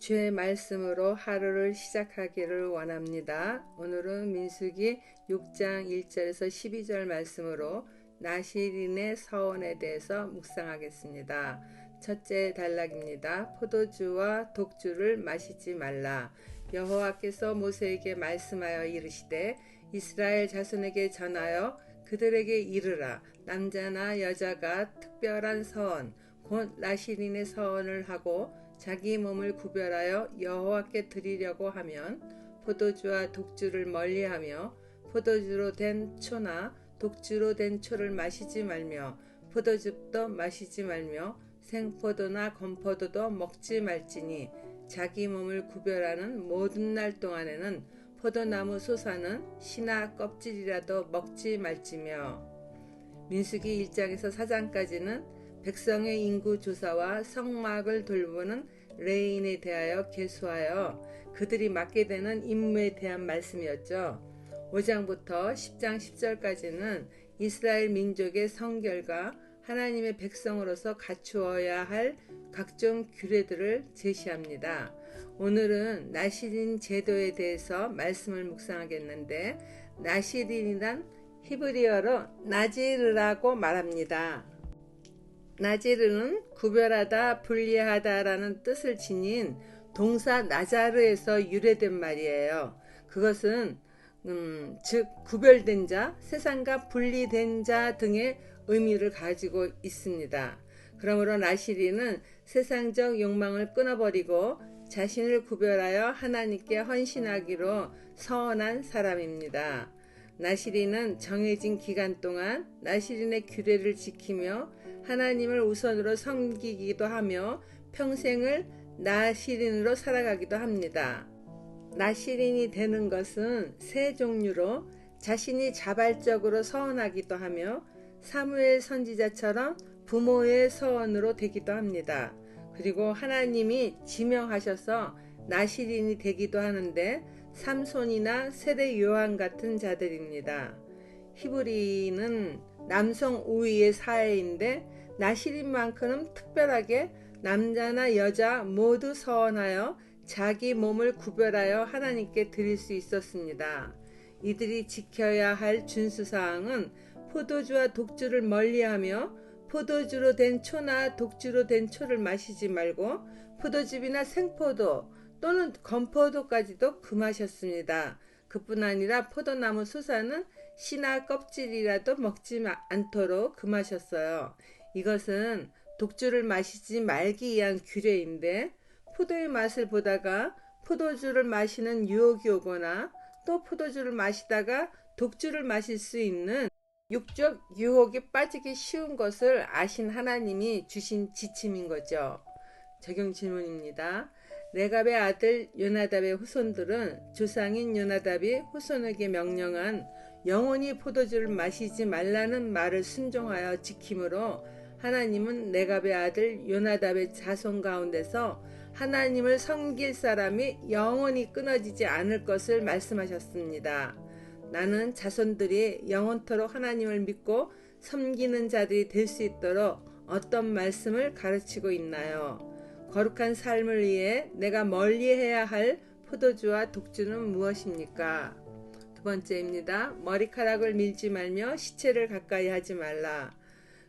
주의 말씀으로 하루를 시작하기를 원합니다. 오늘은 민수기 6장 1절에서 12절 말씀으로 나실인의 서원에 대해서 묵상하겠습니다. 첫째 단락입니다. 포도주와 독주를 마시지 말라. 여호와께서 모세에게 말씀하여 이르시되 이스라엘 자손에게 전하여 그들에게 이르라. 남자나 여자가 특별한 서원 곧 나실인의 서원을 하고 자기 몸을 구별하여 여호와께 드리려고 하면 포도주와 독주를 멀리하며 포도주로 된 초나 독주로 된 초를 마시지 말며 포도즙도 마시지 말며 생포도나 건포도도 먹지 말지니 자기 몸을 구별하는 모든 날 동안에는 포도나무 솟아는 씨나 껍질이라도 먹지 말지며. 민수기 1장에서 4장까지는 백성의 인구 조사와 성막을 돌보는 레인에 대하여 계수하여 그들이 맡게 되는 임무에 대한 말씀이었죠. 5장부터 10장 10절까지는 이스라엘 민족의 성결과 하나님의 백성으로서 갖추어야 할 각종 규례들을 제시합니다. 오늘은 나실인 제도에 대해서 말씀을 묵상하겠는데, 나실인이란 히브리어로 나지르라고 말합니다. 나지르는 구별하다, 분리하다라는 뜻을 지닌 동사 나자르에서 유래된 말이에요. 그것은 즉 구별된 자, 세상과 분리된 자 등의 의미를 가지고 있습니다. 그러므로 나실인은 세상적 욕망을 끊어버리고 자신을 구별하여 하나님께 헌신하기로 서원한 사람입니다. 나실인은 정해진 기간 동안 나실인의 규례를 지키며 하나님을 우선으로 섬기기도 하며 평생을 나실인으로 살아가기도 합니다. 나실인이 되는 것은 세 종류로 자신이 자발적으로 서원하기도 하며 사무엘 선지자처럼 부모의 서원으로 되기도 합니다. 그리고 하나님이 지명하셔서 나실인이 되기도 하는데 삼손이나 세례 요한 같은 자들입니다. 히브리는 남성 우위의 사회인데 나실인만큼은 특별하게 남자나 여자 모두 서원하여 자기 몸을 구별하여 하나님께 드릴 수 있었습니다. 이들이 지켜야 할 준수사항은 포도주와 독주를 멀리하며 포도주로 된 초나 독주로 된 초를 마시지 말고 포도즙이나 생포도 또는 건포도까지도 금하셨습니다. 그뿐 아니라 포도나무 솟아는 씨나 껍질이라도 먹지 않도록 금하셨어요. 이것은 독주를 마시지 말기 위한 규례인데, 포도의 맛을 보다가 포도주를 마시는 유혹이 오거나 또 포도주를 마시다가 독주를 마실 수 있는 육적 유혹에 빠지기 쉬운 것을 아신 하나님이 주신 지침인 거죠. 적용 질문입니다. 레갑의 아들 요나답의 후손들은 조상인 요나답이 후손에게 명령한 영원히 포도주를 마시지 말라는 말을 순종하여 지킴으로 하나님은 레갑의 아들 요나답의 자손 가운데서 하나님을 섬길 사람이 영원히 끊어지지 않을 것을 말씀하셨습니다. 나는 자손들이 영원토록 하나님을 믿고 섬기는 자들이 될 수 있도록 어떤 말씀을 가르치고 있나요? 거룩한 삶을 위해 내가 멀리해야 할 포도주와 독주는 무엇입니까? 두 번째입니다. 머리카락을 밀지 말며 시체를 가까이 하지 말라.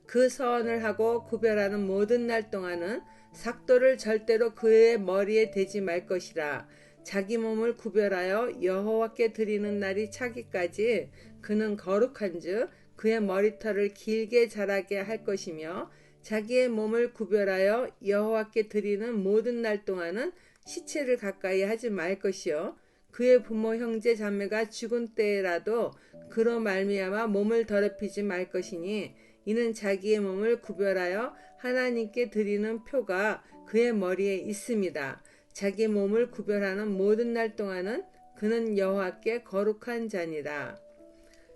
그 서원을 하고 구별하는 모든 날 동안은 삭도를 절대로 그의 머리에 대지 말 것이라. 자기 몸을 구별하여 여호와께 드리는 날이 차기까지 그는 거룩한즉 그의 머리털을 길게 자라게 할 것이며 자기의 몸을 구별하여 여호와께 드리는 모든 날 동안은 시체를 가까이 하지 말 것이요 그의 부모 형제 자매가 죽은 때라도 그로 말미암아 몸을 더럽히지 말 것이니 이는 자기의 몸을 구별하여 하나님께 드리는 표가 그의 머리에 있습니다. 자기 몸을 구별하는 모든 날 동안은 그는 여호와께 거룩한 자니라.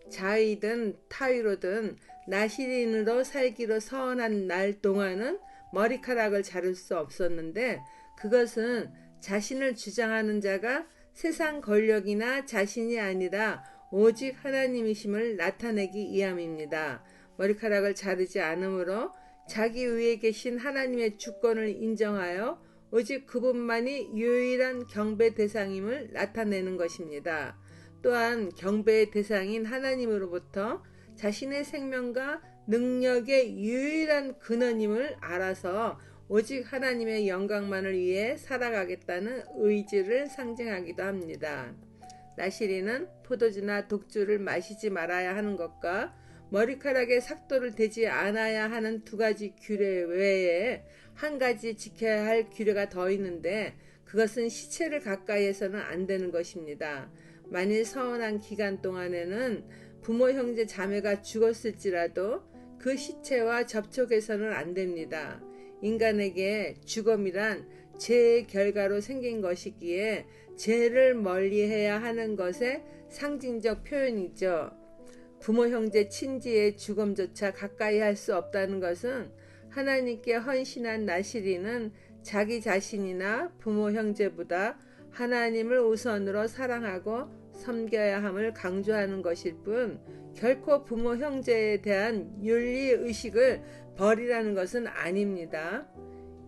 자의든 타의로든 나실인으로 살기로 서원한 날 동안은 머리카락을 자를 수 없었는데, 그것은 자신을 주장하는 자가 세상 권력이나 자신이 아니라 오직 하나님이심을 나타내기 위함입니다. 머리카락을 자르지 않으므로 자기 위에 계신 하나님의 주권을 인정하여 오직 그분만이 유일한 경배 대상임을 나타내는 것입니다. 또한 경배의 대상인 하나님으로부터 자신의 생명과 능력의 유일한 근원임을 알아서 오직 하나님의 영광만을 위해 살아가겠다는 의지를 상징하기도 합니다. 나시린은 포도주나 독주를 마시지 말아야 하는 것과 머리카락에 삭도를 대지 않아야 하는 두 가지 규례 외에 한 가지 지켜야 할 규례가 더 있는데 그것은 시체를 가까이해서는 안 되는 것입니다. 만일 서원한 기간 동안에는 부모, 형제, 자매가 죽었을지라도 그 시체와 접촉해서는 안 됩니다. 인간에게 죽음이란 죄의 결과로 생긴 것이기에 죄를 멀리해야 하는 것의 상징적 표현이죠. 부모, 형제, 친지의 죽음조차 가까이 할 수 없다는 것은 하나님께 헌신한 나시린은 자기 자신이나 부모, 형제보다 하나님을 우선으로 사랑하고 섬겨야 함을 강조하는 것일 뿐 결코 부모, 형제에 대한 윤리의식을 버리라는 것은 아닙니다.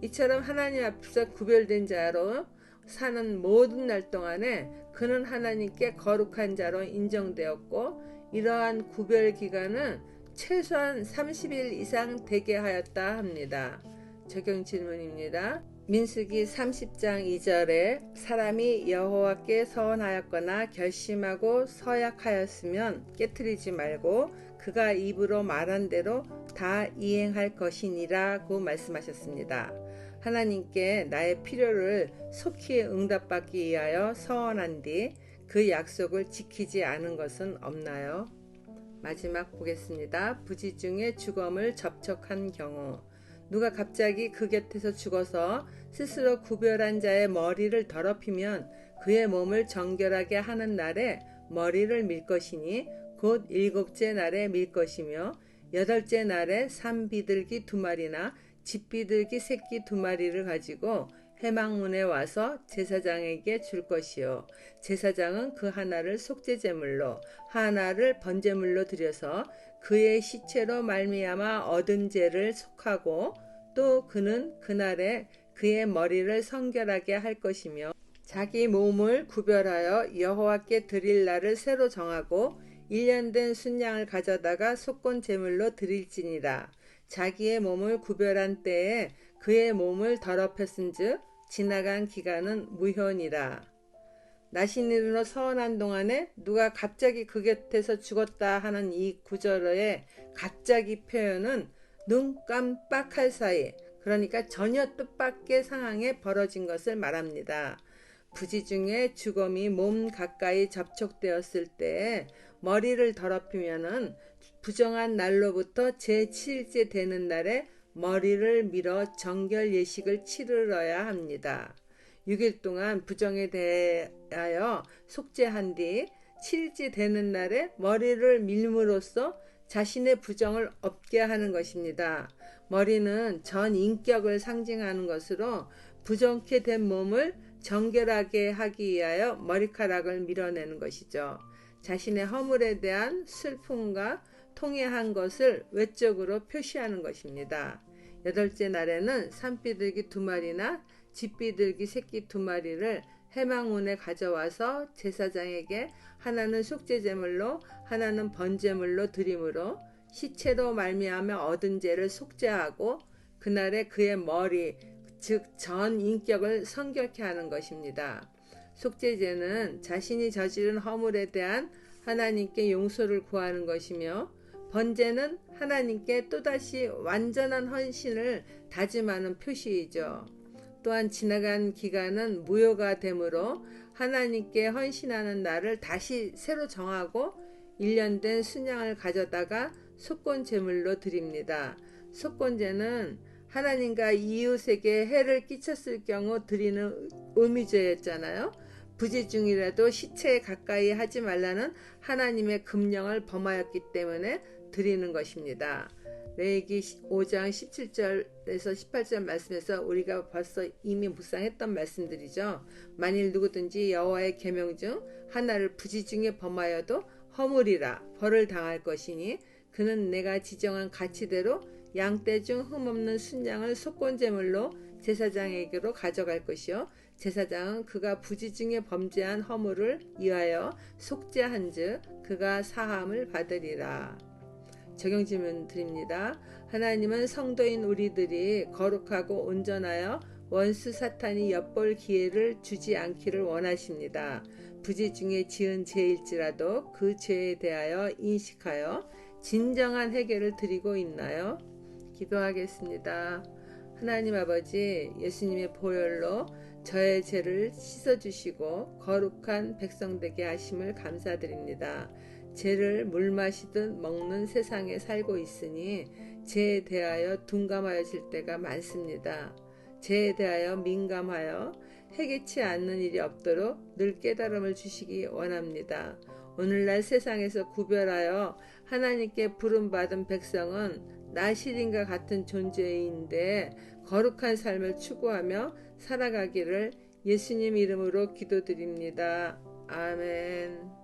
이처럼 하나님 앞에서 구별된 자로 사는 모든 날 동안에 그는 하나님께 거룩한 자로 인정되었고 이러한 구별 기간은 최소한 30일 이상 되게 하였다 합니다. 적용 질문입니다. 민수기 30장 2절에 사람이 여호와께 서원하였거나 결심하고 서약하였으면 깨트리지 말고 그가 입으로 말한 대로 다 이행할 것이니라고 말씀하셨습니다. 하나님께 나의 필요를 속히 응답받기 위하여 서원한 뒤 그 약속을 지키지 않은 것은 없나요? 마지막 보겠습니다. 부지 중에 죽음을 접촉한 경우 누가 갑자기 그 곁에서 죽어서 스스로 구별한 자의 머리를 더럽히면 그의 몸을 정결하게 하는 날에 머리를 밀 것이니 곧 7째 날에 밀 것이며 8째 날에 산비둘기 2마리나 집비둘기 새끼 2마리를 가지고 회막문에 와서 제사장에게 줄 것이요 제사장은 그 하나를 속죄제물로 하나를 번제물로 드려서 그의 시체로 말미암아 얻은 죄를 속하고 또 그는 그날에 그의 머리를 성결하게 할 것이며 자기 몸을 구별하여 여호와께 드릴 날을 새로 정하고 1년 된 순양을 가져다가 속건 제물로 드릴지니라. 자기의 몸을 구별한 때에 그의 몸을 더럽혔은즉 지나간 기간은 무효니라. 나시린으로 서원한 동안에 누가 갑자기 그 곁에서 죽었다 하는 이 구절의 갑자기 표현은 눈 깜빡할 사이, 그러니까 전혀 뜻밖의 상황에 벌어진 것을 말합니다. 부지 중에 죽음이 몸 가까이 접촉되었을 때에 머리를 더럽히면은 부정한 날로부터 제7일째 되는 날에 머리를 밀어 정결 예식을 치르러야 합니다. 6일 동안 부정에 대하여 속죄한 뒤 7일째 되는 날에 머리를 밀므로써 자신의 부정을 없게 하는 것입니다. 머리는 전 인격을 상징하는 것으로 부정케 된 몸을 정결하게 하기 위하여 머리카락을 밀어내는 것이죠. 자신의 허물에 대한 슬픔과 통회한 것을 외적으로 표시하는 것입니다. 8째 날에는 산비둘기 2마리나 집비둘기 새끼 2마리를 회막문에 가져와서 제사장에게 하나는 속죄제물로 하나는 번제물로 드림으로 시체로 말미암아 얻은 죄를 속죄하고 그날에 그의 머리 즉 전 인격을 성결케 하는 것입니다. 속죄제는 자신이 저지른 허물에 대한 하나님께 용서를 구하는 것이며 번제는 하나님께 또다시 완전한 헌신을 다짐하는 표시이죠. 또한 지나간 기간은 무효가 되므로 하나님께 헌신하는 날을 다시 새로 정하고 1년 된 순양을 가져다가 속건 제물로 드립니다. 속건제는 하나님과 이웃에게 해를 끼쳤을 경우 드리는 의미제였잖아요. 부지 중이라도 시체에 가까이 하지 말라는 하나님의 금령을 범하였기 때문에 드리는 것입니다. 레위기 5장 17절에서 18절 말씀에서 우리가 벌써 이미 묵상했던 말씀들이죠. 만일 누구든지 여호와의 계명 중 하나를 부지 중에 범하여도 허물이라 벌을 당할 것이니 그는 내가 지정한 가치대로 양떼 중 흠없는 순양을 속건제물로 제사장에게로 가져갈 것이요 제사장은 그가 부지중에 범죄한 허물을 이하여 속죄한즉 그가 사함을 받으리라. 적용 질문 드립니다. 하나님은 성도인 우리들이 거룩하고 온전하여 원수 사탄이 엿볼 기회를 주지 않기를 원하십니다. 부지중에 지은 죄일지라도 그 죄에 대하여 인식하여 진정한 해결을 드리고 있나요? 기도하겠습니다. 하나님 아버지, 예수님의 보혈로 저의 죄를 씻어주시고 거룩한 백성 되게 하심을 감사드립니다. 죄를 물 마시듯 먹는 세상에 살고 있으니 죄에 대하여 둔감하여질 때가 많습니다. 죄에 대하여 민감하여 해결치 않는 일이 없도록 늘 깨달음을 주시기 원합니다. 오늘날 세상에서 구별하여 하나님께 부름받은 백성은 나실인과 같은 존재인데 거룩한 삶을 추구하며 살아가기를 예수님 이름으로 기도드립니다. 아멘.